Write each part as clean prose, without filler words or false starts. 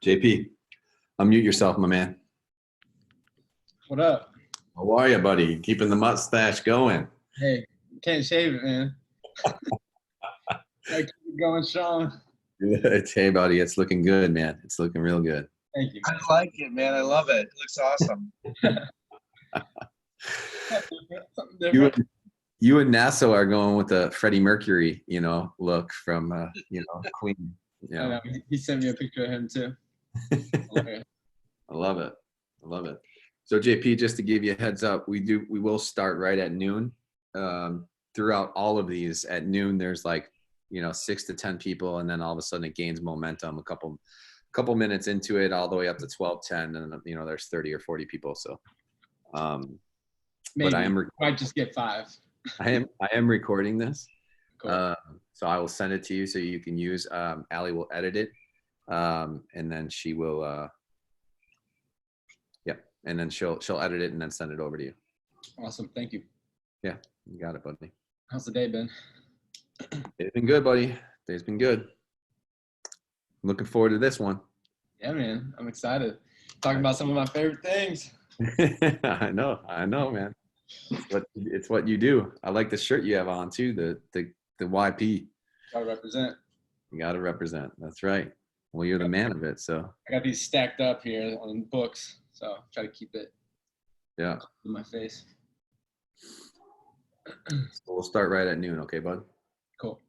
JP, unmute yourself, my man. What up? How are you, buddy? Keeping the mustache going. Hey, can't shave it, man. Gotta keep it going strong. Hey, buddy, it's looking good, man. It's looking real good. Thank you. I like it, man. I love it. It looks awesome. Something different. You and Nassau are going with the Freddie Mercury, look from, Queen. I know. He sent me a picture of him too. I love it. I love it. So JP, just to give you a heads up, we will start right at noon. Throughout all of these at noon, there's 6 to 10 people, and then all of a sudden it gains momentum a couple minutes into it, all the way up to 12:10, and there's 30 or 40 people. So, Maybe. But might just get 5. I am recording this. Cool. So I will send it to you so you can use. Allie will edit it, and then she will. And then she'll edit it and then send it over to you. Awesome. Thank you. Yeah, you got it, buddy. How's the day been? It's been good, buddy. Day's been good. I'm looking forward to this one. Yeah, man. I'm excited. Talking about some of my favorite things. I know, man. It's what you do. I like the shirt you have on too. The YP. Gotta represent. You got to represent. That's right. Well, you're the man of it. So I got these stacked up here on books, so try to keep it. Yeah. In my face. So we'll start right at noon, okay, bud? Cool.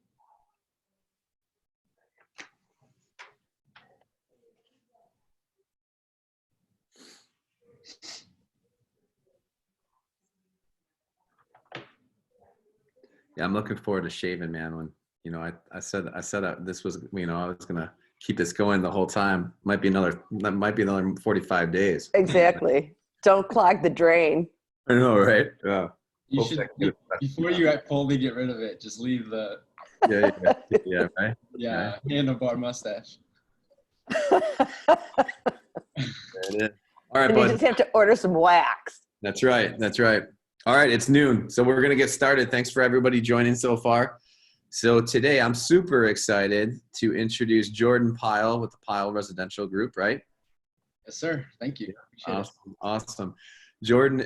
Yeah, I'm looking forward to shaving, man. When I said this was, I was gonna keep this going the whole time. Might be another 45 days. Exactly. Don't clog the drain. I know, right? Yeah. You should, before you fully get rid of it, just leave the yeah, right? Yeah, handlebar mustache. There it is. All right, And bud. you just have to order some wax. That's right. All right, it's noon, so we're gonna get started. Thanks for everybody joining so far. So today I'm super excited to introduce Jordan Pyle with the Pyle Residential Group, right? Yes, sir. Thank you. Awesome. Jordan,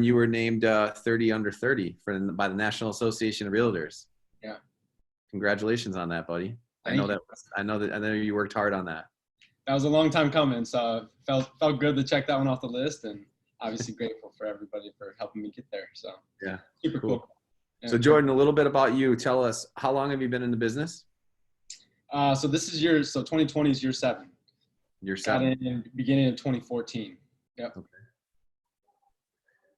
you were named 30 under 30 by the National Association of Realtors. Yeah. Congratulations on that, buddy. I know you worked hard on that. That was a long time coming, so felt good to check that one off the list, and obviously grateful for everybody for helping me get there. So yeah, super cool. Yeah. So Jordan, a little bit about you. Tell us, how long have you been in the business? So this is 2020 is year 7. Year 7. Got in beginning of 2014. Yep. Okay.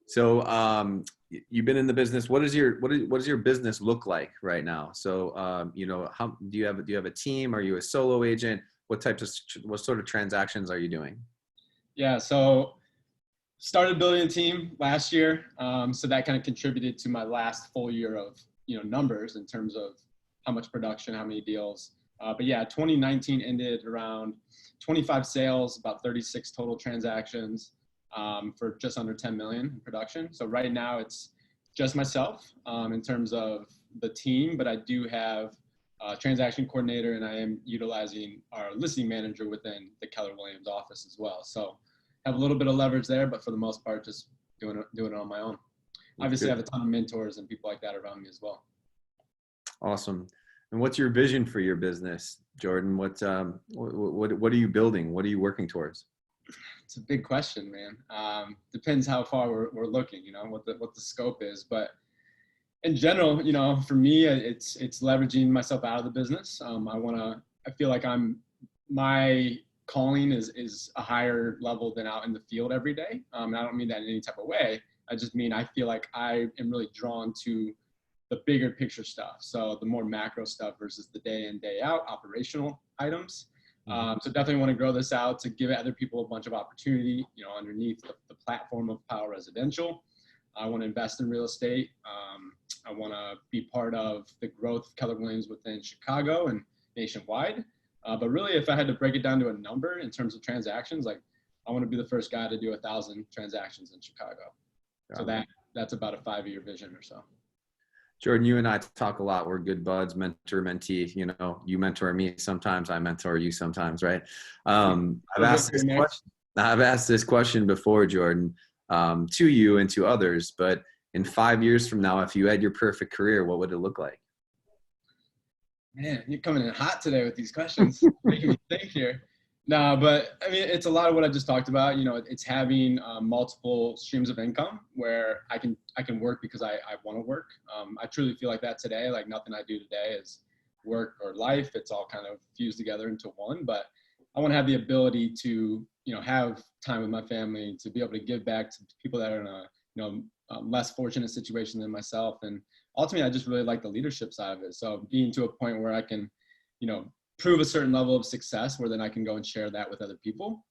So you've been in the business. What does your business look like right now? So how do you have a team? Are you a solo agent? What sort of transactions are you doing? Yeah, so started building a team last year. So that kind of contributed to my last full year of numbers in terms of how much production, how many deals. But yeah, 2019 ended around 25 sales, about 36 total transactions. For just under 10 million in production. So right now it's just myself in terms of the team, but I do have a transaction coordinator, and I am utilizing our listing manager within the Keller Williams office as well. So have a little bit of leverage there, but for the most part, just doing it on my own. Obviously, I have a ton of mentors and people like that around me as well. Awesome. And what's your vision for your business, Jordan? What are you building? What are you working towards? It's a big question, man. Depends how far we're looking, what the scope is. But in general, for me, it's leveraging myself out of the business. I feel like my calling is a higher level than out in the field every day. And I don't mean that in any type of way. I just mean I feel like I am really drawn to the bigger picture stuff. So the more macro stuff versus the day in, day out operational items. So definitely want to grow this out to give other people a bunch of opportunity, underneath the platform of Pyle Residential. I want to invest in real estate. I want to be part of the growth of Keller Williams within Chicago and nationwide. But really, if I had to break it down to a number in terms of transactions, I want to be the first guy to do 1,000 transactions in Chicago. So that's about a 5-year vision or so. Jordan, you and I talk a lot. We're good buds, mentor, mentee. You know, you mentor me sometimes, I mentor you sometimes, right? I've asked this question before, Jordan, to you and to others, but in 5 years from now, if you had your perfect career, what would it look like? Man, you're coming in hot today with these questions. Making me think here. No, but I mean, it's a lot of what I just talked about. You know, it's having multiple streams of income where I can work because I want to work. I truly feel like that today. Like nothing I do today is work or life. It's all kind of fused together into one. But I want to have the ability to, you know, have time with my family, to be able to give back to people that are in a, you know, less fortunate situation than myself. And ultimately, I just really like the leadership side of it. So being to a point where I can, you know, prove a certain level of success where then I can go and share that with other people.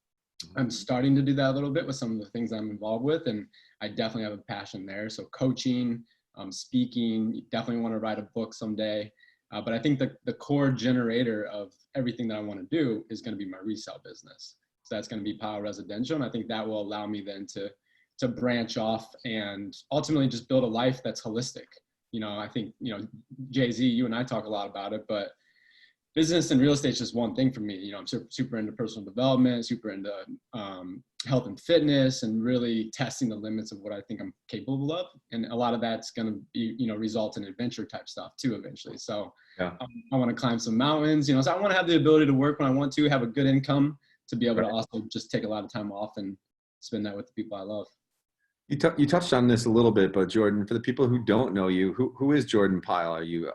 I'm starting to do that a little bit with some of the things I'm involved with, and I definitely have a passion there. So coaching, speaking, definitely want to write a book someday. But I think the core generator of everything that I want to do is going to be my resale business. So that's going to be Pile Residential. And I think that will allow me then to branch off and ultimately just build a life that's holistic. You know, I think, you know, Jay-Z, you and I talk a lot about it, but business and real estate is just one thing for me. You know, I'm super into personal development, super into health and fitness, and really testing the limits of what I think I'm capable of. And a lot of that's going to be, you know, result in adventure type stuff too, eventually. So yeah. I want to climb some mountains, you know, so I want to have the ability to work when I want to, have a good income, to be able to also just take a lot of time off and spend that with the people I love. You touched on this a little bit, but Jordan, for the people who don't know you, who is Jordan Pyle? Are you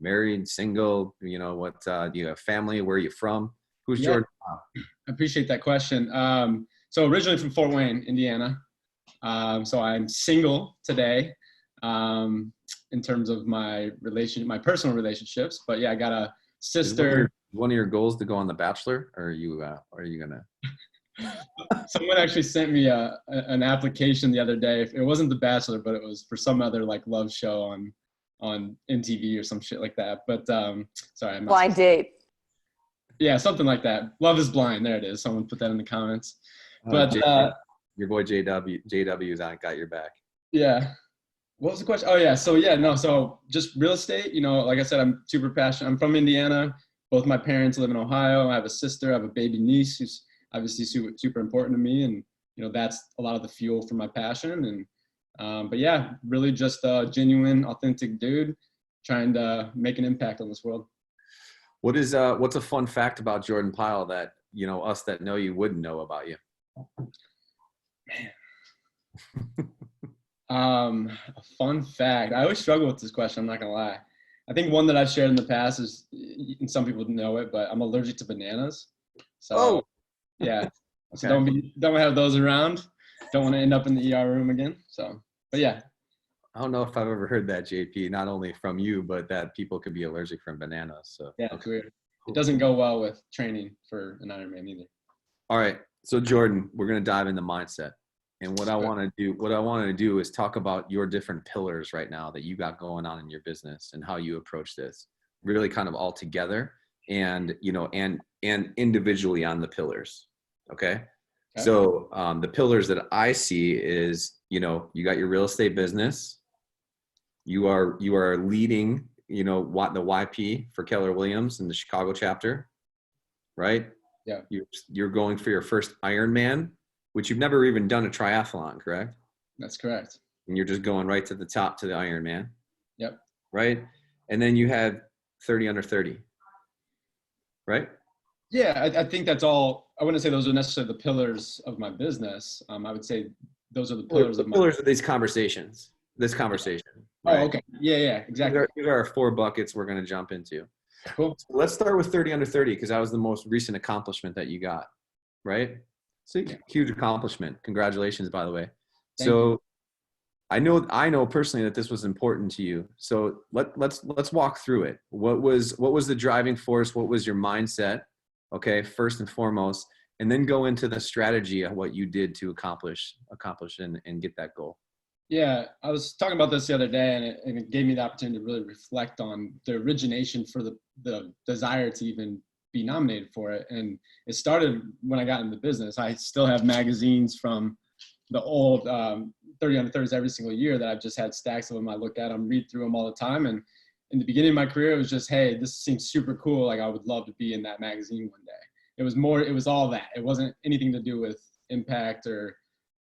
married, single? You know, what do you have family? Where are you from? Who's Jordan Pyle? I appreciate that question. So originally from Fort Wayne, Indiana. So I'm single today in terms of my personal relationships. But yeah, I got a sister. One of your goals to go on The Bachelor, or are you gonna? Someone actually sent me an application the other day. It wasn't The Bachelor, but it was for some other like love show on MTV or some shit like that. But sorry, Blind Date. Yeah, something like that. Love is Blind. There it is. Someone put that in the comments. But your boy JW's on, got your back. Yeah. What was the question? Oh yeah. So just real estate. You know, like I said, I'm super passionate. I'm from Indiana. Both my parents live in Ohio. I have a sister. I have a baby niece who's obviously super important to me, and you know that's a lot of the fuel for my passion. And but yeah, really just a genuine, authentic dude trying to make an impact on this world. What's a fun fact about Jordan Pyle that, you know, us that know you wouldn't know about you? Man. A fun fact. I always struggle with this question. I'm not gonna lie. I think one that I've shared in the past is, and some people know it, but I'm allergic to bananas. So yeah. So okay. Don't have those around. Don't want to end up in the ER room again. So, but yeah. I don't know if I've ever heard that, JP, not only from you, but that people could be allergic from bananas. So yeah, it's weird. It doesn't go well with training for an Ironman either. All right. So Jordan, we're going to dive into mindset. And what I want to do is talk about your different pillars right now that you got going on in your business and how you approach this really kind of all together and, you know, and individually on the pillars. Okay. So the pillars that I see is, you know, you got your real estate business. You are leading, you know, the YP for Keller Williams in the Chicago chapter, right? Yeah. You're going for your first Ironman, which you've never even done a triathlon, correct? That's correct. And you're just going right to the top to the Ironman. Yep. Right. And then you had 30 under 30, right? Yeah, I think that's all. I wouldn't say those are necessarily the pillars of my business. I would say those are the pillars of these conversations. This conversation. Right? Oh, okay. Yeah, exactly. These are our 4 buckets we're going to jump into. Cool. So let's start with 30 under 30 because that was the most recent accomplishment that you got, right? So huge accomplishment. Congratulations, by the way. Thank you. I know personally that this was important to you. So let's walk through it. What was the driving force? What was your mindset? Okay, first and foremost, and then go into the strategy of what you did to accomplish and get that goal. Yeah, I was talking about this the other day, and it gave me the opportunity to really reflect on the origination for the desire to even be nominated for it. And it started when I got into business. I still have magazines from the old 30 under 30s every single year that I've just had stacks of them. I look at them, read through them all the time. And in the beginning of my career, it was just, hey, this seems super cool. Like I would love to be in that magazine one day. It was all that. It wasn't anything to do with impact or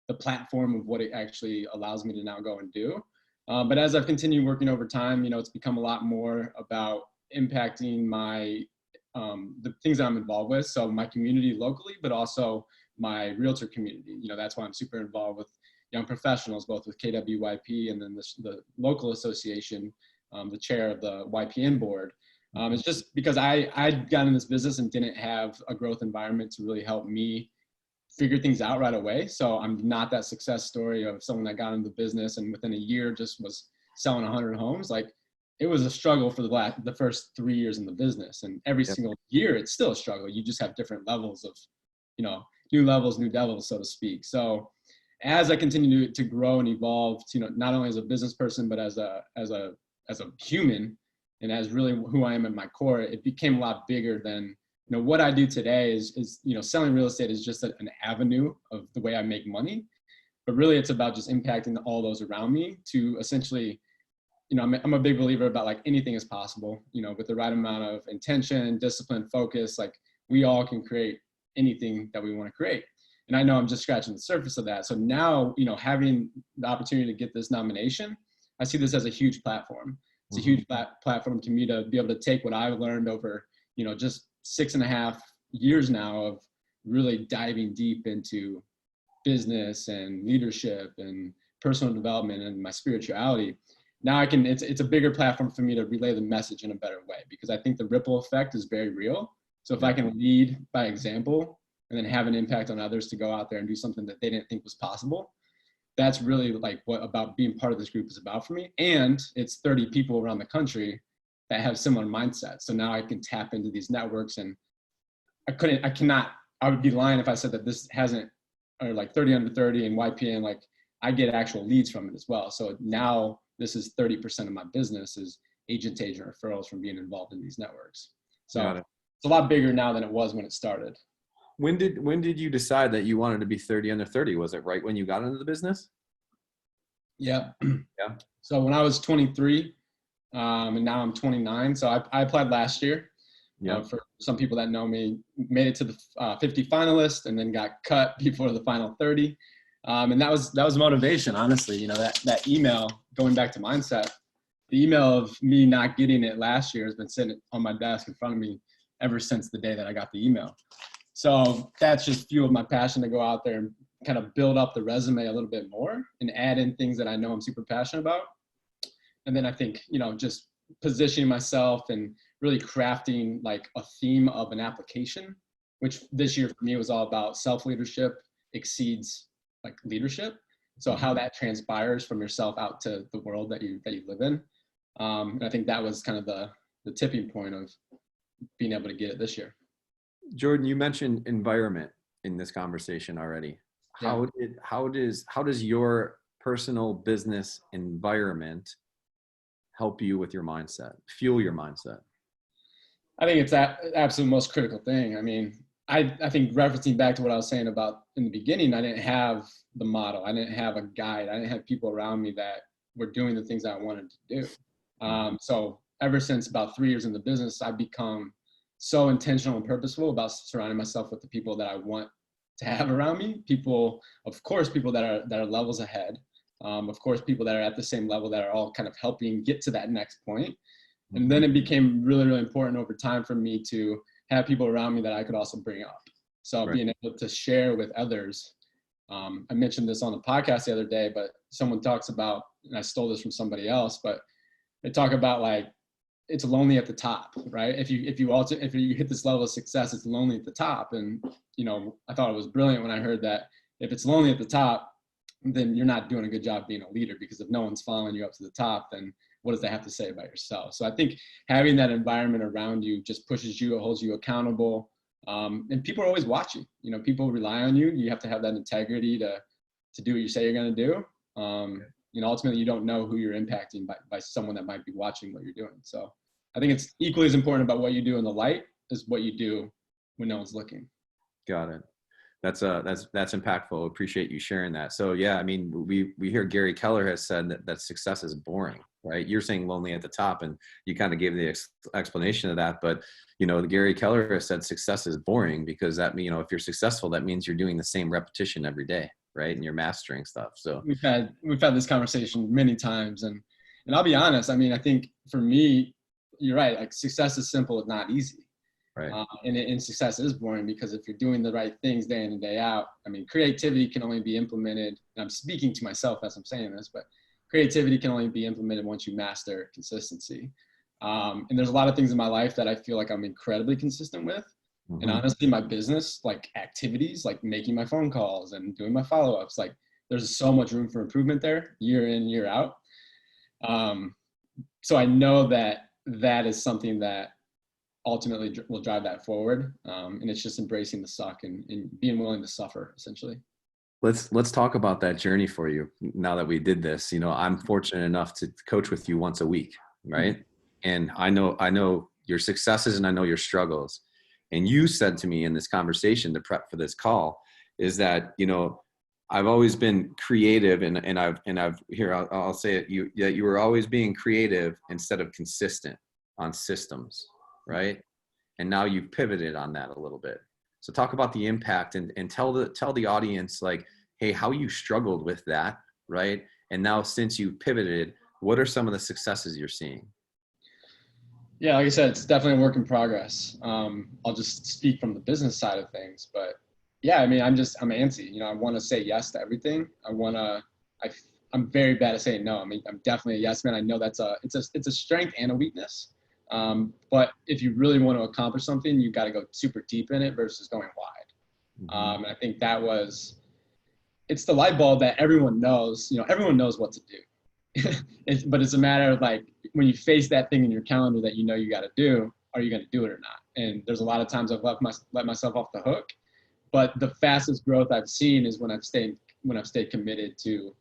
the platform of what it actually allows me to now go and do. But as I've continued working over time, it's become a lot more about impacting my, the things that I'm involved with. So my community locally, but also my realtor community. That's why I'm super involved with young professionals, both with KWYP and then the local association, the chair of the YPN board. It's just because I got in this business and didn't have a growth environment to really help me figure things out right away. So I'm not that success story of someone that got into the business and within a year just was selling 100 homes. Like it was a struggle for the first 3 years in the business, and every single year it's still a struggle. You just have different levels of, new levels, new devils, so to speak. So as I continue to grow and evolve, not only as a business person, but as a human, and as really who I am at my core, it became a lot bigger than, what I do today is selling real estate is just an avenue of the way I make money, but really it's about just impacting all those around me to essentially, I'm a big believer about like anything is possible, with the right amount of intention, discipline, focus, like we all can create anything that we want to create. And I know I'm just scratching the surface of that. So now, having the opportunity to get this nomination, I see this as a huge platform. It's a huge platform to me to be able to take what I've learned over, just 6.5 years now of really diving deep into business and leadership and personal development and my spirituality. Now it's a bigger platform for me to relay the message in a better way, because I think the ripple effect is very real. So if I can lead by example and then have an impact on others to go out there and do something that they didn't think was possible, that's really like what about being part of this group is about for me. And it's 30 people around the country that have similar mindsets. So now I can tap into these networks, and I would be lying if I said that this hasn't, or like 30 under 30 and YPN, like I get actual leads from it as well. So now this is 30% of my business is agent referrals from being involved in these networks. So it's a lot bigger now than it was when it started. When did you decide that you wanted to be 30 under 30? Was it right when you got into the business? Yeah. Yeah. So when I was 23, and now I'm 29. So I applied last year. Yeah. For some people that know me, made it to the 50 finalists and then got cut before the final 30. And that was motivation, honestly. That email, going back to mindset, the email of me not getting it last year has been sitting on my desk in front of me ever since the day that I got the email. So that's just fueled my passion to go out there and kind of build up the resume a little bit more and add in things that I know I'm super passionate about. And then I think, just positioning myself and really crafting like a theme of an application, which this year for me was all about self-leadership exceeds like leadership. So how that transpires from yourself out to the world that you live in. And I think that was kind of the tipping point of being able to get it this year. Jordan, you mentioned environment in this conversation already. Yeah. How does your personal business environment help you with your mindset, fuel your mindset? I think it's that absolute most critical thing. I mean, I think referencing back to what I was saying about in the beginning, I didn't have the model. I didn't have a guide. I didn't have people around me that were doing the things I wanted to do. So ever since about 3 years in the business, I've become so intentional and purposeful about surrounding myself with the people that I want to have around me. People, of course, people that are levels ahead. Of course, people that are at the same level that are all kind of helping get to that next point. And then it became really, really important over time for me to have people around me that I could also bring up. So being able to share with others. I mentioned this on the podcast the other day, but someone talks about, and I stole this from somebody else, but they talk about like, it's lonely at the top, right? If you hit this level of success, it's lonely at the top. And, I thought it was brilliant when I heard that if it's lonely at the top, then you're not doing a good job being a leader, because if no one's following you up to the top, then what does that have to say about yourself? So I think having that environment around you just pushes you, it holds you accountable. And people are always watching, people rely on you. You have to have that integrity to do what you say you're going to do. Ultimately you don't know who you're impacting by someone that might be watching what you're doing. So I think it's equally as important about what you do in the light as what you do when no one's looking. Got it. That's impactful. Appreciate you sharing that. So yeah, I mean, we hear Gary Keller has said that success is boring, right? You're saying lonely at the top, and you kind of gave the explanation of that. But the Gary Keller has said success is boring because that means, if you're successful, that means you're doing the same repetition every day, right? And you're mastering stuff. So we've had this conversation many times, and I'll be honest. I mean, I think for me, you're right. Like success is simple, it's not easy. right. And success is boring because if you're doing the right things day in and day out, I mean, creativity can only be implemented, and I'm speaking to myself as I'm saying this, but creativity can only be implemented once you master consistency. And there's a lot of things in my life that I feel like I'm incredibly consistent with. Mm-hmm. And honestly, my business, like activities, like making my phone calls and doing my follow-ups, like there's so much room for improvement there year in, year out. So I know that is something that ultimately will drive that forward. And it's just embracing the suck and being willing to suffer, essentially. Let's talk about that journey for you now that we did this. I'm fortunate enough to coach with you once a week, right? And I know your successes and I know your struggles. And you said to me in this conversation to prep for this call is that, I've always been creative and I'll say it, you were always being creative instead of consistent on systems, right? And now you've pivoted on that a little bit. So talk about the impact and tell the audience like, hey, how you struggled with that, right? And now since you pivoted, what are some of the successes you're seeing? Yeah, like I said, it's definitely a work in progress. I'll just speak from the business side of things, but yeah, I mean, I'm antsy. I want to say yes to everything. I'm very bad at saying no. I mean, I'm definitely a yes man. I know it's a strength and a weakness. But if you really want to accomplish something, you got to go super deep in it versus going wide. Mm-hmm. And I think it's the light bulb that everyone knows. Everyone knows what to do. But it's a matter of like, when you face that thing in your calendar that you got to do, are you going to do it or not? And there's a lot of times I've let myself off the hook. But the fastest growth I've seen is when I've stayed committed to,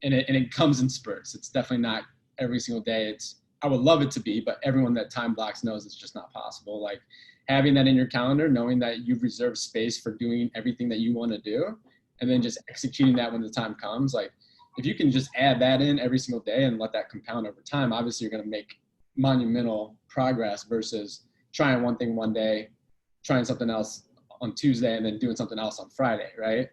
and it comes in spurts. It's definitely not every single day. I would love it to be, but everyone that time blocks knows it's just not possible. Like having that in your calendar, knowing that you've reserved space for doing everything that you want to do, and then just executing that when the time comes. Like if you can just add that in every single day and let that compound over time, obviously you're going to make monumental progress versus trying one thing one day, trying something else on Tuesday, and then doing something else on Friday, right?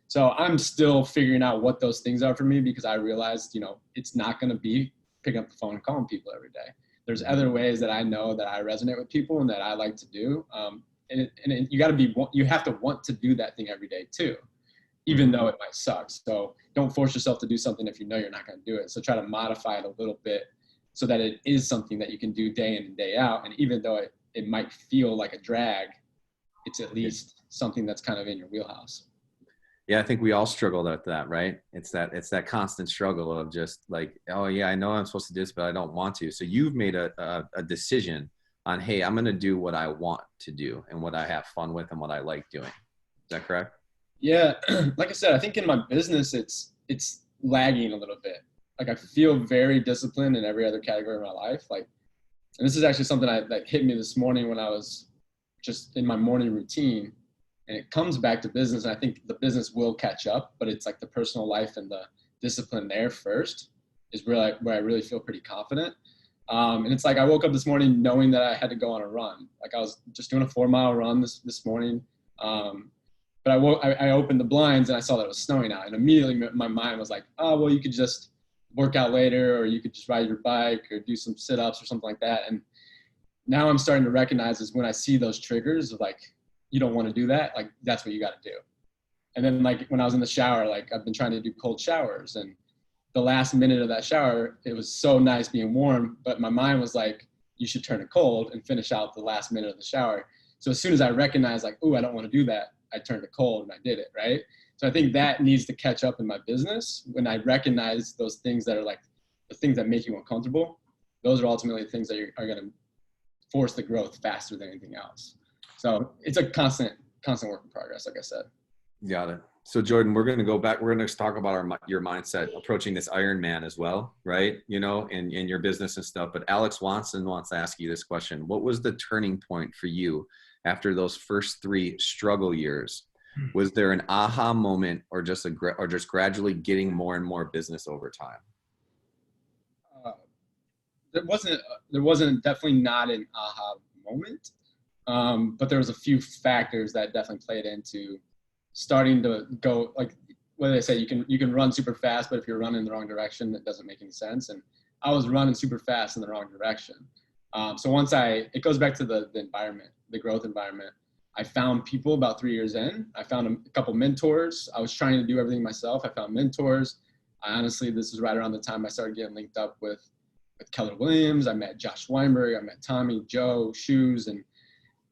So I'm still figuring out what those things are for me because I realized, it's not going to be picking up the phone and calling people every day. There's other ways that I know that I resonate with people and that I like to do. You have to want to do that thing every day too, even though it might suck. So don't force yourself to do something if you know you're not going to do it. So try to modify it a little bit so that it is something that you can do day in and day out. And even though it might feel like a drag, it's at least something that's kind of in your wheelhouse. Yeah, I think we all struggle with that, right? It's that constant struggle of just like, oh yeah, I know I'm supposed to do this, but I don't want to. So you've made a decision on, hey, I'm going to do what I want to do and what I have fun with and what I like doing. Is that correct? Yeah, like I said, I think in my business, it's lagging a little bit. Like I feel very disciplined in every other category of my life. Like, and this is actually something that hit me this morning when I was just in my morning routine. And it comes back to business. And I think the business will catch up, but it's like the personal life and the discipline there first is really where I really feel pretty confident. And it's like I woke up this morning knowing that I had to go on a run. Like I was just doing a 4-mile run this morning. But I opened the blinds and I saw that it was snowing out. And immediately my mind was like, oh, well, you could just work out later, or you could just ride your bike or do some sit-ups or something like that. And now I'm starting to recognize is when I see those triggers of like, you don't want to do that, like that's what you got to do. And then like when I was in the shower, like I've been trying to do cold showers, and the last minute of that shower, it was so nice being warm, but my mind was like, you should turn it cold and finish out the last minute of the shower. So as soon as I recognized like, oh, I don't want to do that, I turned it cold and I did it, right? So I think that needs to catch up in my business when I recognize those things that are like the things that make you uncomfortable. Those are ultimately the things that are going to force the growth faster than anything else. So it's a constant work in progress, like I said. Got it. So Jordan, we're going to go back. We're going to talk about your mindset approaching this Ironman as well, right? In your business and stuff. But Alex Watson wants to ask you this question. What was the turning point for you after those first 3 struggle years Was there an aha moment or just gradually getting more and more business over time? There wasn't definitely not an aha moment. But there was a few factors that definitely played into starting to go, like what they say, you can run super fast, but if you're running in the wrong direction, it doesn't make any sense. And I was running super fast in the wrong direction. So it goes back to the environment, the growth environment. I found people about 3 years in. I found a couple mentors. I was trying to do everything myself. I found mentors. This is right around the time I started getting linked up with Keller Williams. I met Josh Weinberg. I met Tommy, Joe, Shoes, and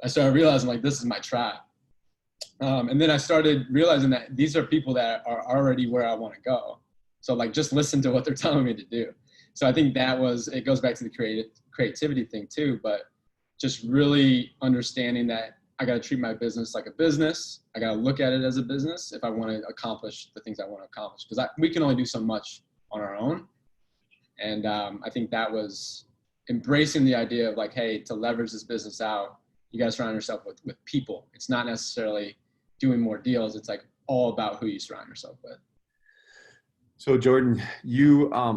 I started realizing like this is my tribe. And then I started realizing that these are people that are already where I want to go. So like just listen to what they're telling me to do. So I think it goes back to the creativity thing too, but just really understanding that I got to treat my business like a business. I got to look at it as a business if I want to accomplish the things I want to accomplish, because we can only do so much on our own. And I think that was embracing the idea of like, hey, to leverage this business out, you got to surround yourself with people. It's not necessarily doing more deals. It's like all about who you surround yourself with. So Jordan,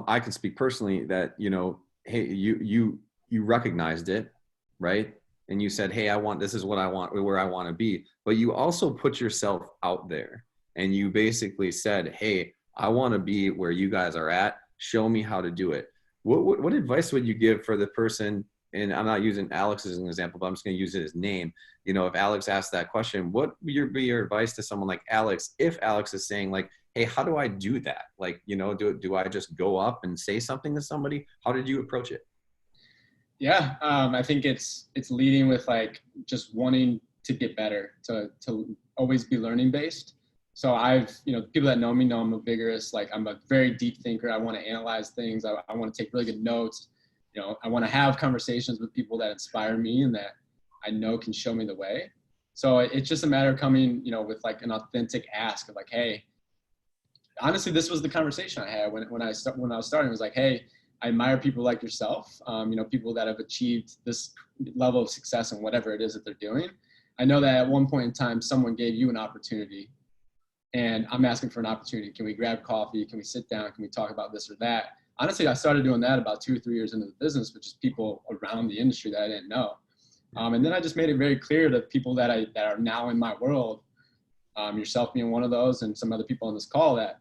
I can speak personally that, hey, you recognized it, right? And you said, hey, this is what I want, where I want to be. But you also put yourself out there and you basically said, hey, I want to be where you guys are at. Show me how to do it. What advice would you give for the person? And I'm not using Alex as an example, but I'm just going to use it as name. If Alex asked that question, what would be your advice to someone like Alex? If Alex is saying like, hey, how do I do that? Like, do I just go up and say something to somebody? How did you approach it? Yeah. I think it's leading with like just wanting to get better, to always be learning based. So people that know me know I'm a vigorous, like I'm a very deep thinker. I want to analyze things. I want to take really good notes. I want to have conversations with people that inspire me and that I know can show me the way. So it's just a matter of coming, with like an authentic ask of like, hey, honestly, this was the conversation I had when I was starting. It was like, hey, I admire people like yourself, people that have achieved this level of success in whatever it is that they're doing. I know that at one point in time, someone gave you an opportunity and I'm asking for an opportunity. Can we grab coffee? Can we sit down? Can we talk about this or that? Honestly, I started doing that about 2 or 3 years into the business, with just people around the industry that I didn't know. And then I just made it very clear to people that are now in my world, yourself being one of those, and some other people on this call, that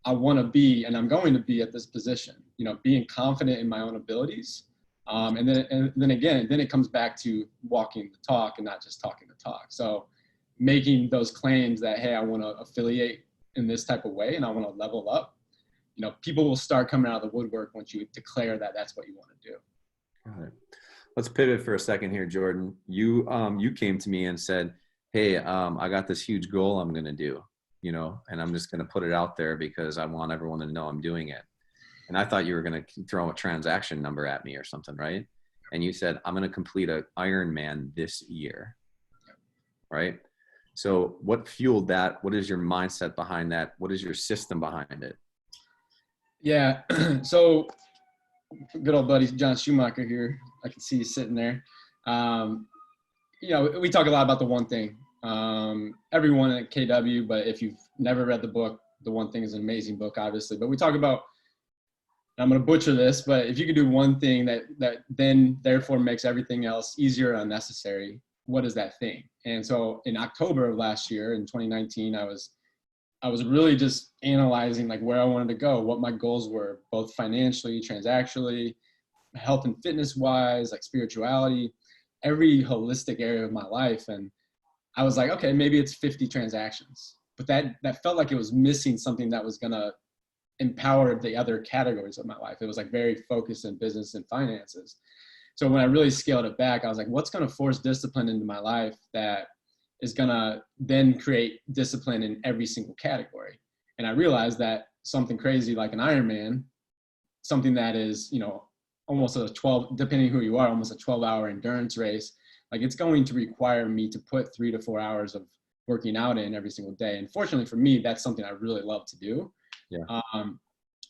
I want to be, and I'm going to be at this position, being confident in my own abilities. And then it comes back to walking the talk and not just talking the talk. So making those claims that, hey, I want to affiliate in this type of way and I want to level up. People will start coming out of the woodwork once you declare that that's what you want to do. Got it. Let's pivot for a second here, Jordan. You came to me and said, hey, I got this huge goal I'm going to do, and I'm just going to put it out there because I want everyone to know I'm doing it. And I thought you were going to throw a transaction number at me or something, right? And you said, I'm going to complete an Ironman this year, right? So what fueled that? What is your mindset behind that? What is your system behind it? Yeah. So good old buddy, John Schumacher here. I can see you sitting there. We talk a lot about The One Thing. Everyone at KW, but if you've never read the book, The One Thing is an amazing book, obviously. But we talk about, I'm going to butcher this, but if you could do one thing that then therefore makes everything else easier or unnecessary, what is that thing? And so in October of last year, in 2019, I was really just analyzing like where I wanted to go, what my goals were, both financially, transactionally, health and fitness wise, like spirituality, every holistic area of my life. And I was like, okay, maybe it's 50 transactions, but that felt like it was missing something that was going to empower the other categories of my life. It was like very focused in business and finances. So when I really scaled it back, I was like, what's going to force discipline into my life that is going to then create discipline in every single category? And I realized that something crazy like an Ironman, something that is, almost a 12, depending who you are, almost a 12-hour endurance race, like it's going to require me to put 3 to 4 hours of working out in every single day. And fortunately for me, that's something I really love to do. Yeah.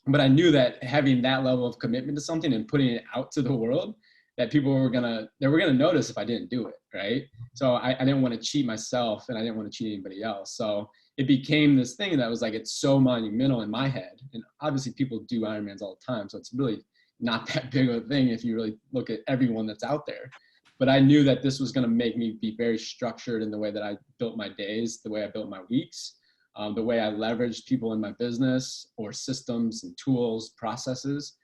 But I knew that having that level of commitment to something and putting it out to the world that people were gonna notice if I didn't do it, right? So I didn't want to cheat myself, and I didn't want to cheat anybody else. So it became this thing that was like, it's so monumental in my head. And obviously people do Ironmans all the time, so it's really not that big of a thing if you really look at everyone that's out there. But I knew that this was going to make me be very structured in the way that I built my days, the way I built my weeks, the way I leveraged people in my business or systems and tools, processes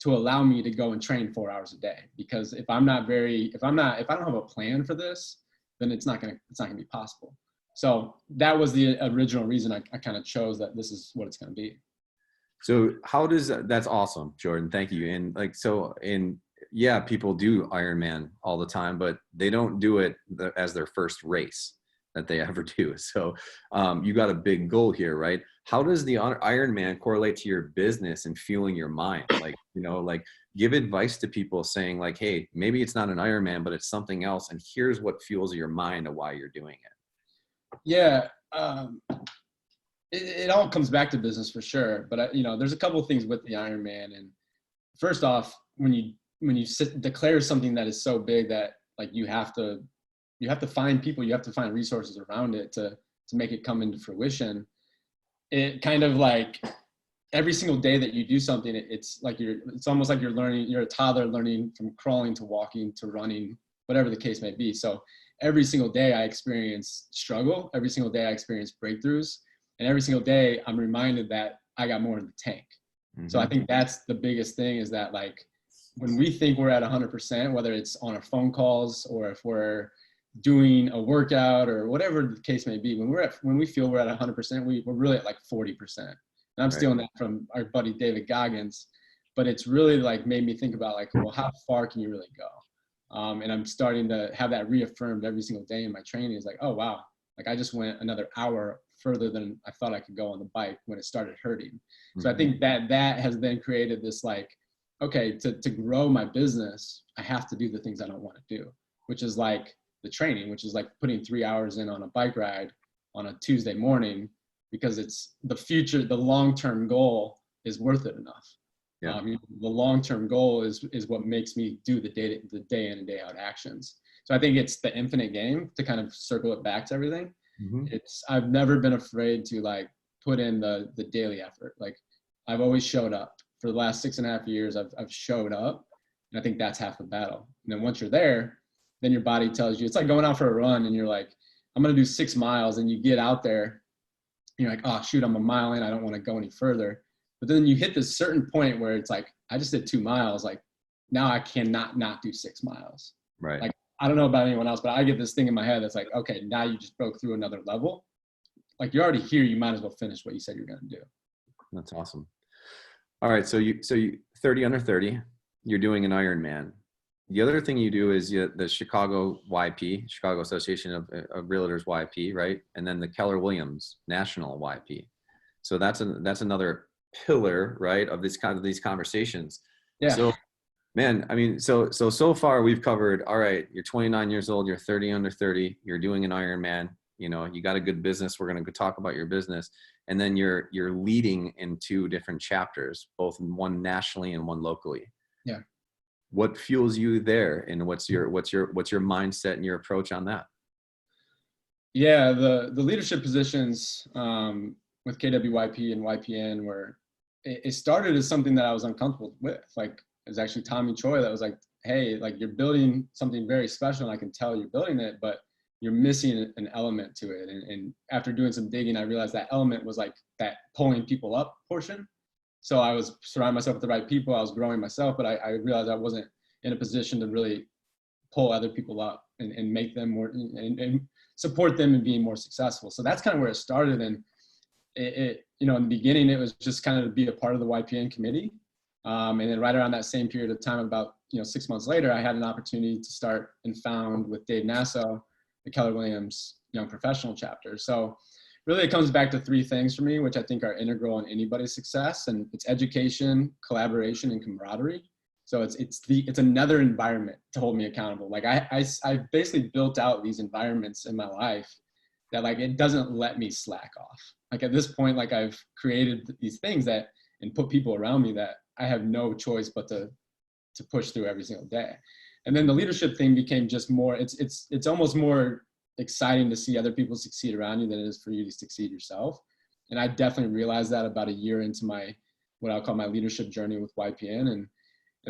to allow me to go and train 4 hours a day. Because if I don't have a plan for this, then it's not going to be possible. So that was the original reason I kind of chose that this is what it's going to be. So how does that's awesome, Jordan. Thank you. And like, yeah, people do Ironman all the time, but they don't do it as their first race that they ever do. So you got a big goal here, right? How does the Ironman correlate to your business and fueling your mind? Like, like give advice to people saying like, hey, maybe it's not an Ironman, but it's something else. And here's what fuels your mind and why you're doing it. Yeah. It all comes back to business for sure. But there's a couple of things with the Ironman. And first off, when you declare something that is so big that like you have to find people, you have to find resources around it to make it come into fruition. It kind of like every single day that you do something, it's almost like you're a toddler learning from crawling to walking to running, whatever the case may be. So every single day I experience struggle. Every single day I experience breakthroughs. And every single day I'm reminded that I got more in the tank. Mm-hmm. So I think that's the biggest thing, is that like when we think we're at 100%, whether it's on our phone calls or if we're doing a workout or whatever the case may be, when we feel we're at 100%, we're really at like 40%. And I'm stealing that from our buddy David Goggins, but it's really like made me think about like, well, how far can you really go? And I'm starting to have that reaffirmed every single day in my training. Is like, oh wow, like I just went another hour further than I thought I could go on the bike when it started hurting. Mm-hmm. So I think that has then created this like, okay, to grow my business, I have to do the things I don't want to do, which is like the training, which is like putting 3 hours in on a bike ride on a Tuesday morning, because it's the future, the long-term goal is worth it enough. Yeah. The long-term goal is what makes me do the day in and day out actions. So I think it's the infinite game, to kind of circle it back to everything. Mm-hmm. I've never been afraid to like put in the daily effort. Like I've always showed up. For the last 6.5 years, I've showed up, and I think that's half the battle. And then once you're there, then your body tells you, it's like going out for a run and you're like, I'm going to do 6 miles, and you get out there, you're like, oh shoot, I'm a mile in, I don't want to go any further. But then you hit this certain point where it's like, I just did 2 miles, like now I cannot not do 6 miles. Right. Like I don't know about anyone else, but I get this thing in my head that's like, okay, now you just broke through another level. Like you're already here, you might as well finish what you said you're going to do. That's awesome. All right, so you 30 under 30, you're doing an Ironman. The other thing you do is the Chicago YP, Chicago Association of Realtors YP, right? And then the Keller Williams National YP. So that's another pillar, right, of these conversations. Yeah. So, man, I mean, so far we've covered. All right, you're 29 years old, you're 30 under 30, you're doing an Ironman. You got a good business. We're going to talk about your business. And then you're leading in 2 different chapters, both one nationally and one locally. Yeah. What fuels you there, and what's your mindset and your approach on that? Yeah, the leadership positions with KWYP and YPN were, it started as something that I was uncomfortable with. Like it was actually Tommy Choi that was like, hey, like you're building something very special, and I can tell you're building it, but you're missing an element to it. And after doing some digging, I realized that element was like that pulling people up portion. So I was surrounding myself with the right people. I was growing myself, but I realized I wasn't in a position to really pull other people up and make them more and support them in being more successful. So that's kind of where it started. And it in the beginning, it was just kind of to be a part of the YPN committee. And then right around that same period of time, about 6 months later, I had an opportunity to start and found with Dave Nasso the Keller Williams Young Professional chapter. So really it comes back to 3 things for me, which I think are integral in anybody's success. And it's education, collaboration, and camaraderie. So it's another environment to hold me accountable. Like I basically built out these environments in my life that like, it doesn't let me slack off. Like at this point, like I've created these things and put people around me that I have no choice but to push through every single day. And then the leadership thing became just more, it's almost more exciting to see other people succeed around you than it is for you to succeed yourself. And I definitely realized that about a year into my, what I'll call my leadership journey with YPN. And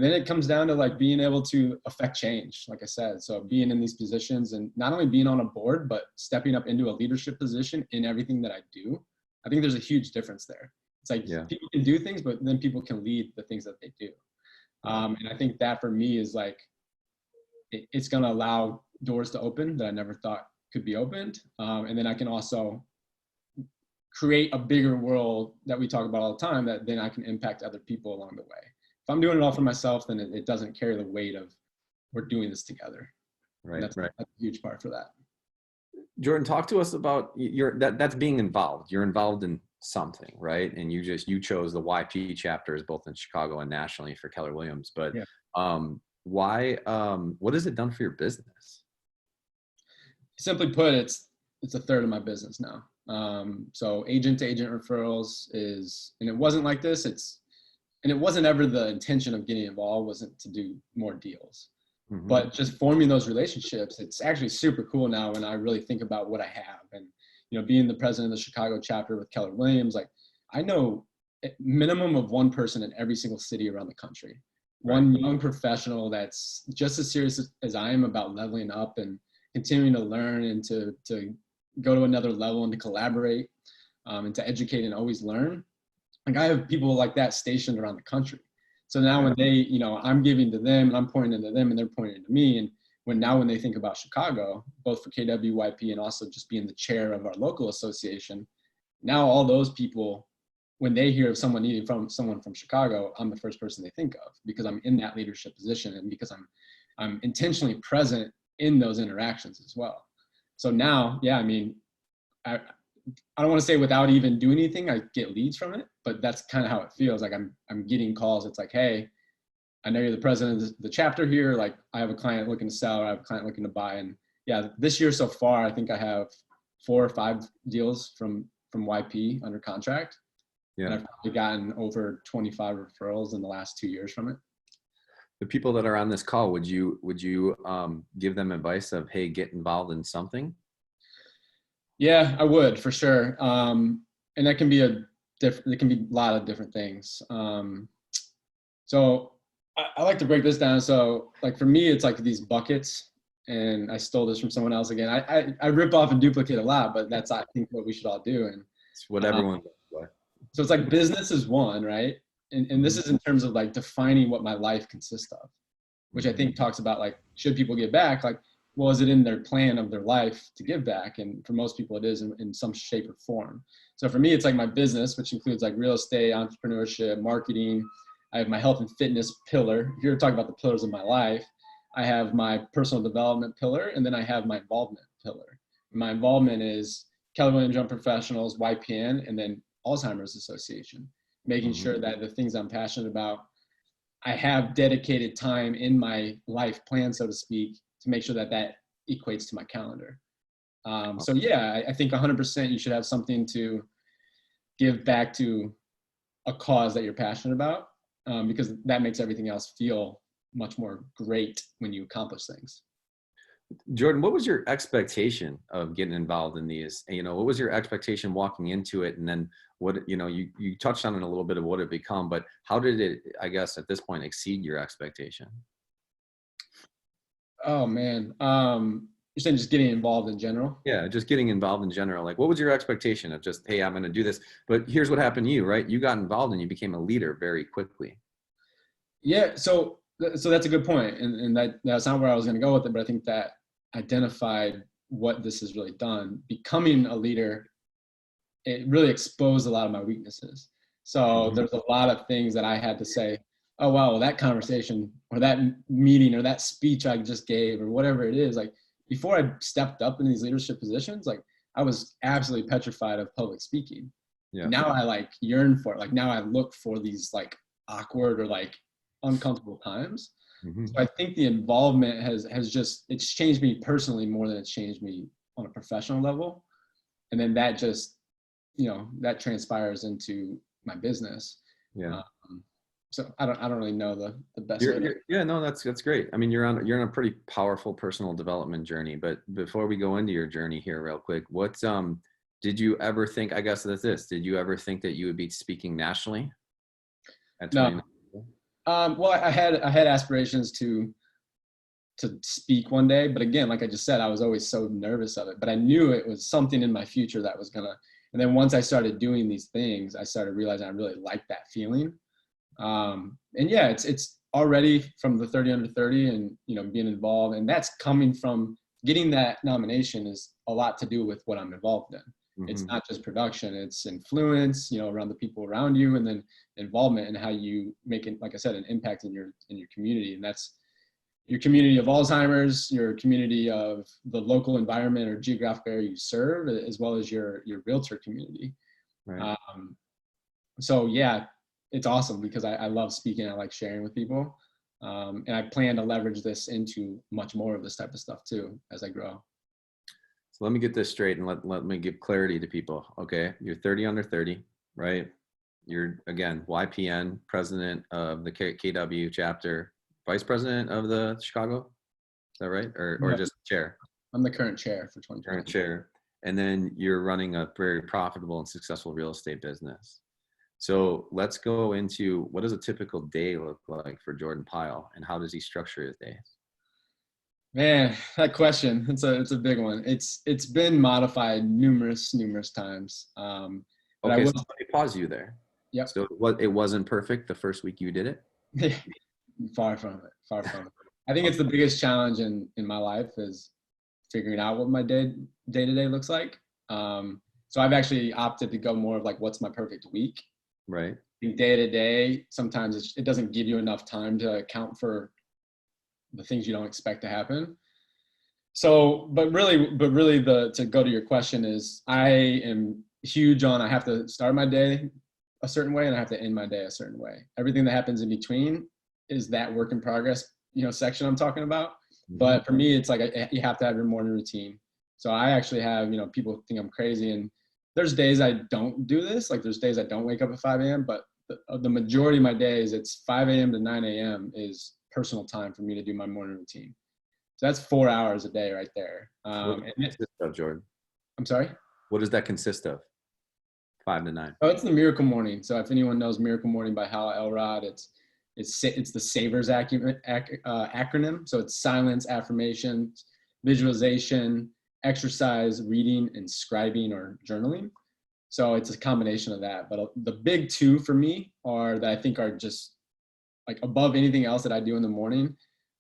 then it comes down to like being able to affect change, like I said. So being in these positions and not only being on a board, but stepping up into a leadership position in everything that I do. I think there's a huge difference there. It's like people can do things, but then people can lead the things that they do. And I think that for me is like, it's going to allow doors to open that I never thought could be opened. And then I can also create a bigger world that we talk about all the time, that then I can impact other people along the way. If I'm doing it all for myself, then it doesn't carry the weight of we're doing this together. Right. That's a huge part for that. Jordan, talk to us about that's being involved. You're involved in something, right? And you chose the YP chapters both in Chicago and nationally for Keller Williams. But why? What has it done for your business? Simply put, it's a third of my business now. So agent to agent referrals and it wasn't like this. And it wasn't ever the intention of getting involved, wasn't to do more deals, but just forming those relationships. It's actually super cool now when I really think about what I have. And, you know, being the president of the Chicago chapter with Keller Williams, like I know a minimum of one person in every single city around the country, one young professional that's just as serious as I am about leveling up and continuing to learn and to go to another level and to collaborate and to educate and always learn. Like I have people like that stationed around the country. So now when they, you know, I'm giving to them and I'm pointing to them and they're pointing to me. And when they think about Chicago, both for KWYP and also just being the chair of our local association, now all those people, when they hear of someone needing someone from Chicago, I'm the first person they think of because I'm in that leadership position and because I'm intentionally present in those interactions as well. So now, I mean, I don't want to say without even doing anything, I get leads from it, but that's kind of how it feels. Like I'm getting calls. It's like, hey, I know you're the president of the chapter here. Like I have a client looking to sell, or I have a client looking to buy. And this year so far, I think I have 4 or 5 deals from YP under contract. Yeah. And I've probably gotten over 25 referrals in the last 2 years from it. The people that are on this call, would you give them advice of, hey, get involved in something? Yeah, I would for sure. And that can be it can be a lot of different things. So I like to break this down. So like for me, it's like these buckets, and I stole this from someone else again. I rip off and duplicate a lot, but that's, I think, what we should all do. And it's what everyone does. So it's like business is one, right? And this is in terms of like defining what my life consists of, which I think talks about like, should people give back? Like, well, is it in their plan of their life to give back? And for most people, it is in some shape or form. So for me, it's like my business, which includes like real estate, entrepreneurship, marketing. I have my health and fitness pillar. If you're talking about the pillars of my life, I have my personal development pillar, and then I have my involvement pillar. My involvement is Keller Williams Young Professionals, YPN, and then Alzheimer's Association, making sure that the things I'm passionate about, I have dedicated time in my life plan, so to speak, to make sure that that equates to my calendar. So yeah, I think 100% you should have something to give back to a cause that you're passionate about, because that makes everything else feel much more great when you accomplish things. Jordan, what was your expectation of getting involved in these? You know, what was your expectation walking into it? And then what, you know, you touched on it a little bit of what it become, but how did it, I guess, at this point exceed your expectation? Oh man. You're saying just getting involved in general? Yeah, just getting involved in general. Like, what was your expectation of just, hey, I'm going to do this, but here's what happened to you, right? You got involved and you became a leader very quickly. Yeah. So that's a good point. And that's not where I was going to go with it, but I think that identified what this has really done. Becoming a leader, it really exposed a lot of my weaknesses. So there's a lot of things that I had to say, oh, wow, well, that conversation or that meeting or that speech I just gave or whatever it is, like before I stepped up in these leadership positions, like I was absolutely petrified of public speaking. Yeah. Now I like yearn for it. Like now I look for these like awkward or like uncomfortable times. So I think the involvement has just, it's changed me personally more than it's changed me on a professional level. And then that just, you know, that transpires into my business. Yeah. So I don't really know the best way. Yeah, no, that's great. I mean, you're on a pretty powerful personal development journey. But before we go into your journey here, real quick, did you ever think? I guess that's this. Did you ever think that you would be speaking nationally at 29? No. Well, I had aspirations to speak one day, but again, like I just said, I was always so nervous of it. But I knew it was something in my future that was gonna. And then once I started doing these things, I started realizing I really liked that feeling. And yeah, it's already from the 30 under 30 and, you know, being involved, and that's coming from getting that nomination is a lot to do with what I'm involved in. Mm-hmm. It's not just production, it's influence, you know, around the people around you, and then involvement and how you make it, like I said, an impact in your community. And that's your community of Alzheimer's, your community of the local environment or geographic area you serve, as well as your realtor community. Right. So yeah, it's awesome because I love speaking. I like sharing with people. And I plan to leverage this into much more of this type of stuff too, as I grow. So let me get this straight and let me give clarity to people. Okay. You're 30 under 30, right? You're, again, YPN, president of the KW chapter, vice president of the Chicago. Is that right? Or just chair? I'm the current chair for 2020. Current chair. And then you're running a very profitable and successful real estate business. So let's go into, what does a typical day look like for Jordan Pyle, and how does he structure his days? Man, that question, it's a big one. It's been modified numerous times. Okay, so let me pause you there. Yeah. So it wasn't perfect the first week you did it? Far from it. I think it's the biggest challenge in my life is figuring out what my day-to-day looks like. So I've actually opted to go more of like, what's my perfect week? Right. Day to day, sometimes it doesn't give you enough time to account for the things you don't expect to happen. So, but really to go to your question is, I am huge on, I have to start my day a certain way and I have to end my day a certain way. Everything that happens in between is that work in progress, you know, section I'm talking about. Mm-hmm. But for me, it's like you have to have your morning routine. So I actually have, you know, people think I'm crazy, and there's days I don't do this. Like there's days I don't wake up at 5 a.m., but the majority of my days, it's 5 a.m. to 9 a.m. is personal time for me to do my morning routine. So that's 4 hours a day right there. What does that consist of, Jordan? I'm sorry? What does that consist of? 5 to 9? Oh, it's the Miracle Morning. So if anyone knows Miracle Morning by Hal Elrod, it's the SAVERS acronym. So it's silence, affirmations, visualization, exercise, reading, and scribing or journaling. So it's a combination of that. But the big two for me are that I think are just like above anything else that I do in the morning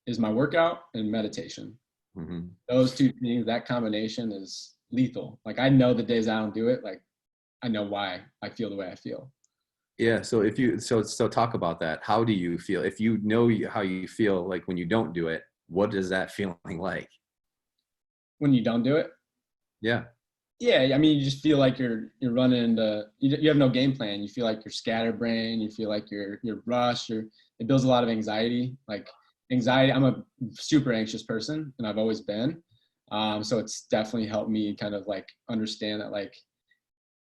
is my workout and meditation. Mm-hmm. Those two things, that combination is lethal. Like I know the days I don't do it, like I know why I feel the way I feel. Yeah. So so talk about that. How do you feel? If you know how you feel like when you don't do it, what is that feeling like? When you don't do it? Yeah. Yeah, I mean, you just feel like you're running into, you have no game plan. You feel like you're scatterbrained. You feel like you're rushed. It builds a lot of anxiety. Like anxiety, I'm a super anxious person, and I've always been. So it's definitely helped me kind of like understand that like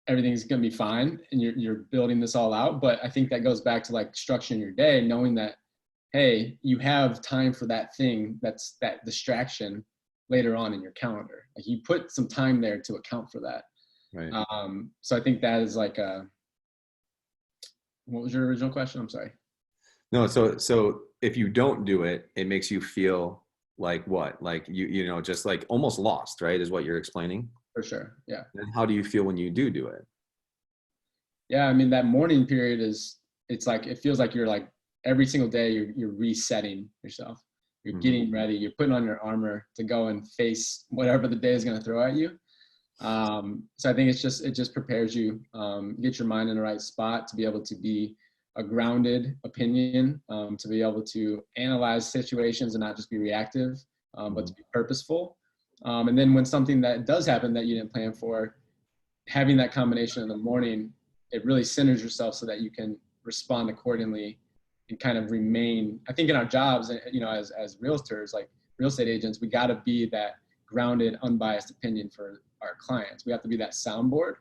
everything's gonna be fine, and you're building this all out. But I think that goes back to like structuring your day, knowing that, hey, you have time for that thing, that's that distraction later on in your calendar. Like you put some time there to account for that. Right. So I think that is like what was your original question? I'm sorry. No, so if you don't do it, it makes you feel like what? Like you know, just like almost lost, right? Is what you're explaining? For sure. Yeah. And how do you feel when you do it? Yeah, I mean that morning period it's like it feels like you're like every single day you're resetting yourself. You're getting ready. You're putting on your armor to go and face whatever the day is going to throw at you. So I think it just prepares you, get your mind in the right spot to be able to be a grounded opinion, to be able to analyze situations and not just be reactive, but to be purposeful. And then when something that does happen that you didn't plan for, having that combination in the morning, it really centers yourself so that you can respond accordingly and kind of remain. I think in our jobs, you know, as realtors, like real estate agents, we got to be that grounded, unbiased opinion for our clients. We have to be that soundboard.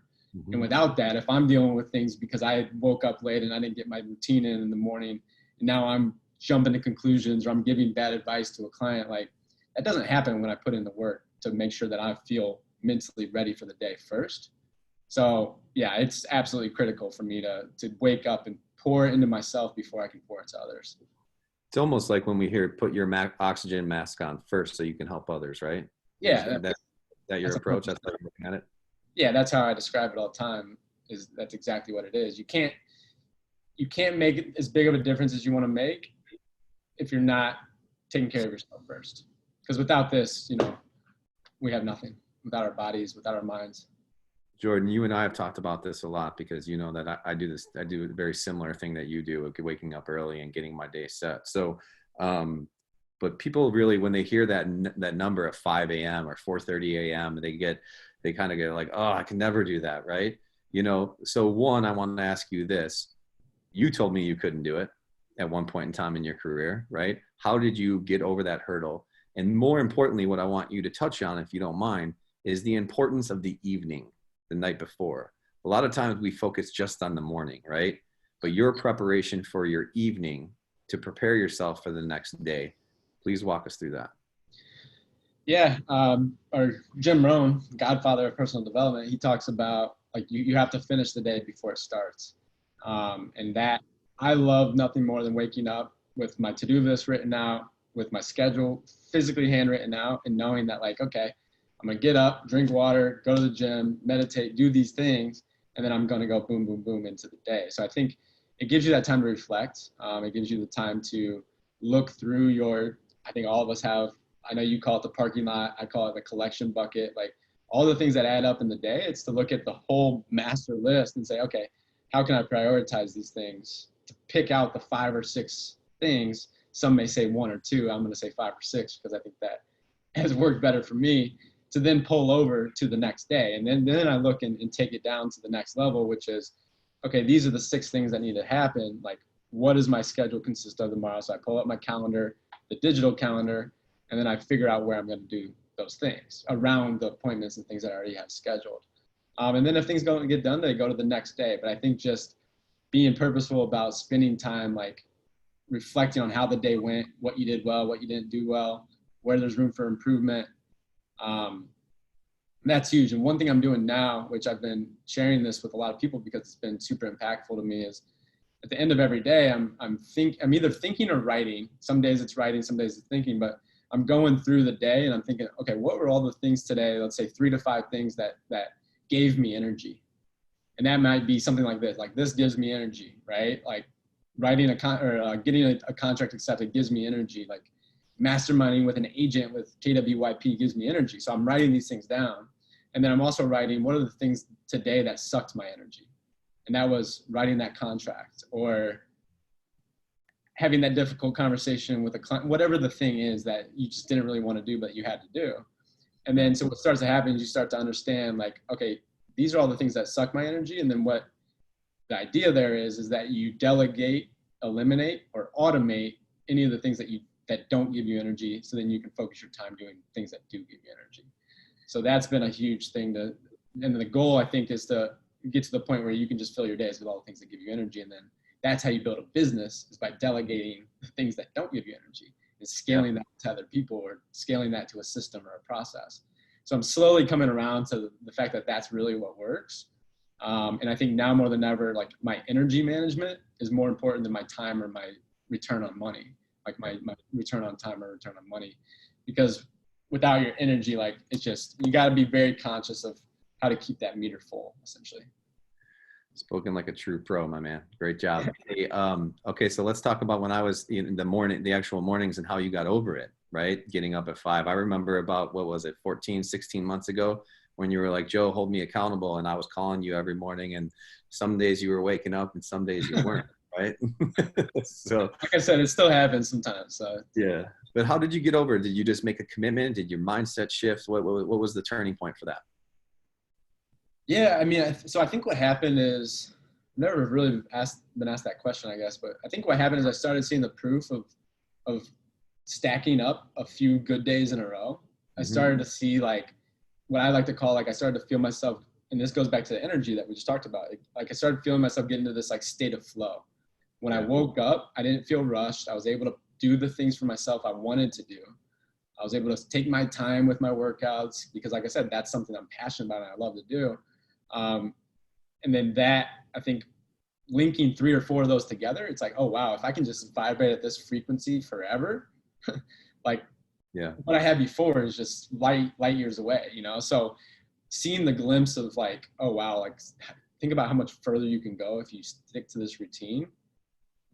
And without that, if I'm dealing with things because I woke up late and I didn't get my routine in the morning, and now I'm jumping to conclusions or I'm giving bad advice to a client, like that doesn't happen when I put in the work to make sure that I feel mentally ready for the day first. So yeah, it's absolutely critical for me to wake up and pour into myself before I can pour into others. It's almost like when we hear put your oxygen mask on first so you can help others, right? Yeah. That your approach? That's how you're looking at it? Yeah, that's how I describe it all the time. That's exactly what it is. You can't make as big of a difference as you want to make if you're not taking care of yourself first. Because without this, we have nothing. Without our bodies, without our minds. Jordan, you and I have talked about this a lot because you know that I do a very similar thing that you do, waking up early and getting my day set. So, but people really, when they hear that number of 5 a.m. or 4:30 a.m., they kind of get like, oh, I can never do that, right? So one, I want to ask you this. You told me you couldn't do it at one point in time in your career, right? How did you get over that hurdle? And more importantly, what I want you to touch on, if you don't mind, is the importance of the evening, the night before. A lot of times we focus just on the morning, right? But your preparation for your evening to prepare yourself for the next day, please walk us through that. Yeah, or Jim Rohn, godfather of personal development, he talks about like you have to finish the day before it starts. And that I love nothing more than waking up with my to-do list written out, with my schedule physically handwritten out, and knowing that like, okay, I'm gonna get up, drink water, go to the gym, meditate, do these things, and then I'm gonna go boom, boom, boom into the day. So I think it gives you that time to reflect. It gives you the time to look through I think all of us have, I know you call it the parking lot, I call it the collection bucket, like all the things that add up in the day. It's to look at the whole master list and say, okay, how can I prioritize these things to pick out the 5 or 6 things? Some may say 1 or 2. I'm going to say 5 or 6 because I think that has worked better for me, to then pull over to the next day. And then I look and take it down to the next level, which is, okay, these are the 6 things that need to happen. Like, what does my schedule consist of tomorrow? So I pull up my calendar, the digital calendar, and then I figure out where I'm going to do those things around the appointments and things that I already have scheduled. And then if things don't get done, they go to the next day. But I think just being purposeful about spending time, like reflecting on how the day went, what you did well, what you didn't do well, where there's room for improvement. That's huge. And one thing I'm doing now, which I've been sharing this with a lot of people because it's been super impactful to me, is at the end of every day, I'm either thinking or writing. Some days it's writing, some days it's thinking, but I'm going through the day and I'm thinking, okay, what were all the things today? Let's say 3 to 5 things that gave me energy. And that might be something like this. Like, this gives me energy, right? Like writing getting a contract accepted gives me energy. Like masterminding with an agent with KWCLP gives me energy. So I'm writing these things down. And then I'm also writing, what are the things today that sucked my energy? And that was writing that contract or having that difficult conversation with a client, whatever the thing is that you just didn't really want to do, but you had to do. And then, so what starts to happen is you start to understand, like, okay, these are all the things that suck my energy. And then what the idea there is that you delegate, eliminate, or automate any of the things that don't give you energy. So then you can focus your time doing things that do give you energy. So that's been a huge thing and the goal, I think, is to get to the point where you can just fill your days with all the things that give you energy. And then that's how you build a business, is by delegating the things that don't give you energy and scaling that to other people or scaling that to a system or a process. So I'm slowly coming around to the fact that that's really what works. And I think now more than ever, like, my energy management is more important than my time or my return on money, like my return on time or return on money, because without your energy, like, it's just, you got to be very conscious of how to keep that meter full, essentially. Spoken like a true pro, my man. Great job. Hey, okay, so let's talk about when I was in the actual mornings and how you got over it, right? Getting up at 5. I remember about, 14, 16 months ago when you were like, Joe, hold me accountable. And I was calling you every morning, and some days you were waking up and some days you weren't, right? So, like I said, it still happens sometimes. So. Yeah. But how did you get over it? Did you just make a commitment? Did your mindset shift? What was the turning point for that? Yeah, I mean, so I think what happened is, I've never really been asked that question, I guess, but I think what happened is I started seeing the proof of stacking up a few good days in a row. I started to see, like, what I like to call, like, I started to feel myself and this goes back to the energy that we just talked about. Like I started feeling myself get into this like state of flow. When I woke up, I didn't feel rushed. I was able to do the things for myself I wanted to do. I was able to take my time with my workouts because, like I said, that's something I'm passionate about and I love to do. And then that, I think, linking 3 or 4 of those together, it's like, oh, wow, if I can just vibrate at this frequency forever, like what I had before is just light years away, you know? So seeing the glimpse of like, oh, wow, like think about how much further you can go if you stick to this routine.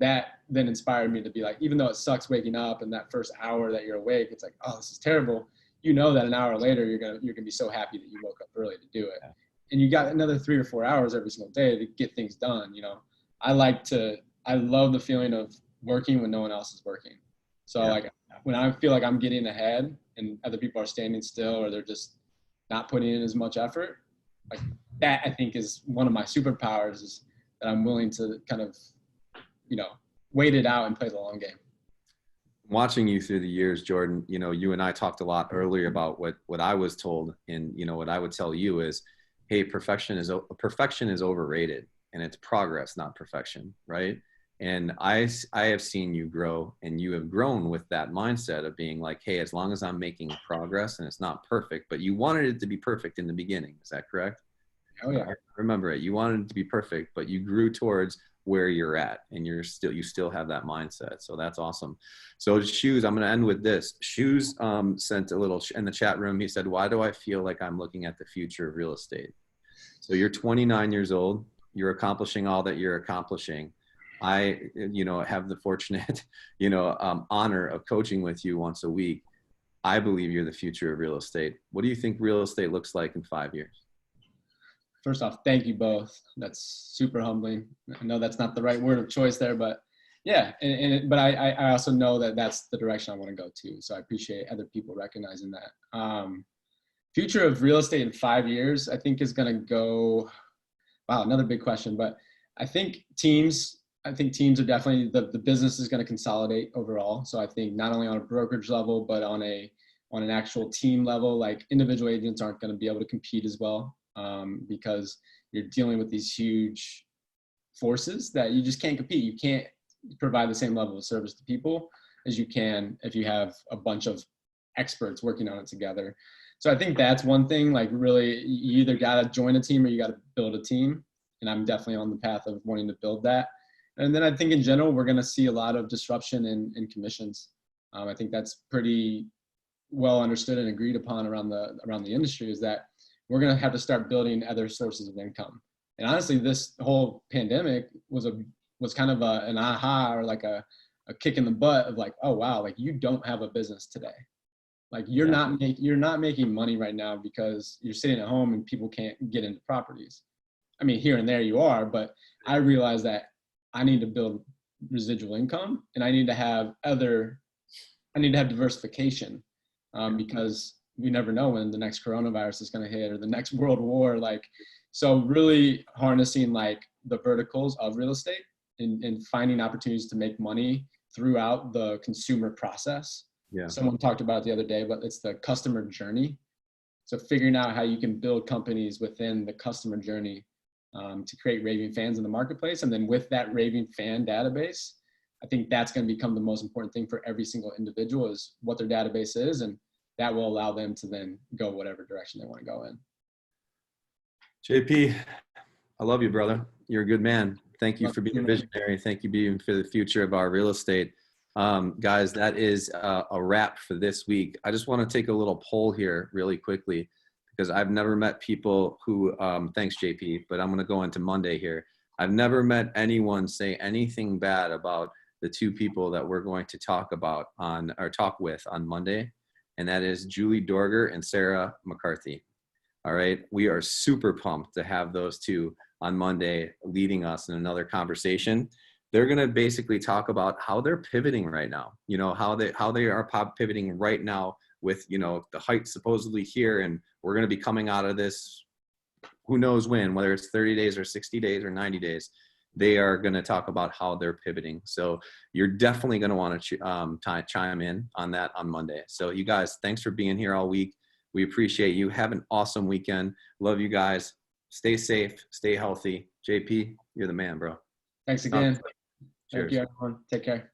That then inspired me to be like, even though it sucks waking up and that first hour that you're awake, it's like, oh, this is terrible. You know that an hour later, you're gonna be so happy that you woke up early to do it. Yeah. And you got another 3 or 4 hours every single day to get things done. You know, I love the feeling of working when no one else is working. So like when I feel like I'm getting ahead and other people are standing still or they're just not putting in as much effort, like that I think is one of my superpowers, is that I'm willing to kind of, you know, wait it out and play the long game. Watching you through the years, Jordan, you know, you and I talked a lot earlier about what I was told, and, you know, what I would tell you is, hey, perfection is overrated, and it's progress, not perfection. Right. And I have seen you grow, and you have grown with that mindset of being like, hey, as long as I'm making progress and it's not perfect, but you wanted it to be perfect in the beginning. Is that correct? Oh yeah. I remember it. You wanted it to be perfect, but you grew towards where you're at, and you still have that mindset. So that's awesome. So Shoes, I'm going to end with this. Shoes sent a little in the chat room. He said, why do I feel like I'm looking at the future of real estate? So you're 29 years old. You're accomplishing all that you're accomplishing. I, you know, have the fortunate, you know, honor of coaching with you once a week. I believe you're the future of real estate. What do you think real estate looks like in 5 years? First off, thank you both. That's super humbling. I know that's not the right word of choice there, but yeah. But I also know that that's the direction I want to go to. So I appreciate other people recognizing that. Future of real estate in 5 years, I think is going to go, wow, another big question. But I think teams are definitely, the business is going to consolidate overall. So I think not only on a brokerage level, but on an actual team level, like individual agents aren't going to be able to compete as well. Because you're dealing with these huge forces that you just can't compete. You can't provide the same level of service to people as you can if you have a bunch of experts working on it together. So I think that's one thing, like really you either got to join a team or you got to build a team. And I'm definitely on the path of wanting to build that. And then I think in general, we're going to see a lot of disruption in commissions. I think that's pretty well understood and agreed upon around the industry, is that we're going to have to start building other sources of income. And honestly, this whole pandemic was kind of an aha, or like a kick in the butt of like, oh, wow, like you don't have a business today. Like you're not making money right now because you're sitting at home and people can't get into properties. I mean, here and there you are, but I realized that I need to build residual income, and I need to have diversification, because we never know when the next coronavirus is going to hit or the next world war. Like, so really harnessing like the verticals of real estate and finding opportunities to make money throughout the consumer process. Yeah. Someone talked about it the other day, but it's the customer journey. So figuring out how you can build companies within the customer journey to create raving fans in the marketplace. And then with that raving fan database, I think that's going to become the most important thing for every single individual, is what their database is. And that will allow them to then go whatever direction they want to go in. JP, I love you, brother. You're a good man. Thank you for being a visionary. Thank you being for the future of our real estate. Guys, that is a wrap for this week. I just want to take a little poll here really quickly, because I've never met people who, thanks JP, but I'm going to go into Monday here. I've never met anyone say anything bad about the two people that we're going to talk with on Monday. And that is Julie Dorger and Sarah McCarthy. All right. We are super pumped to have those two on Monday leading us in another conversation. They're going to basically talk about how they're pivoting right now, you know, how they are pivoting right now with, you know, the height supposedly here. And we're going to be coming out of this, who knows when, whether it's 30 days or 60 days or 90 days. They are going to talk about how they're pivoting. So you're definitely going to want to chime in on that on Monday. So you guys, thanks for being here all week. We appreciate you. Have an awesome weekend. Love you guys. Stay safe, stay healthy. JP, you're the man, bro. Thanks again. Cheers. Thank you, everyone. Take care.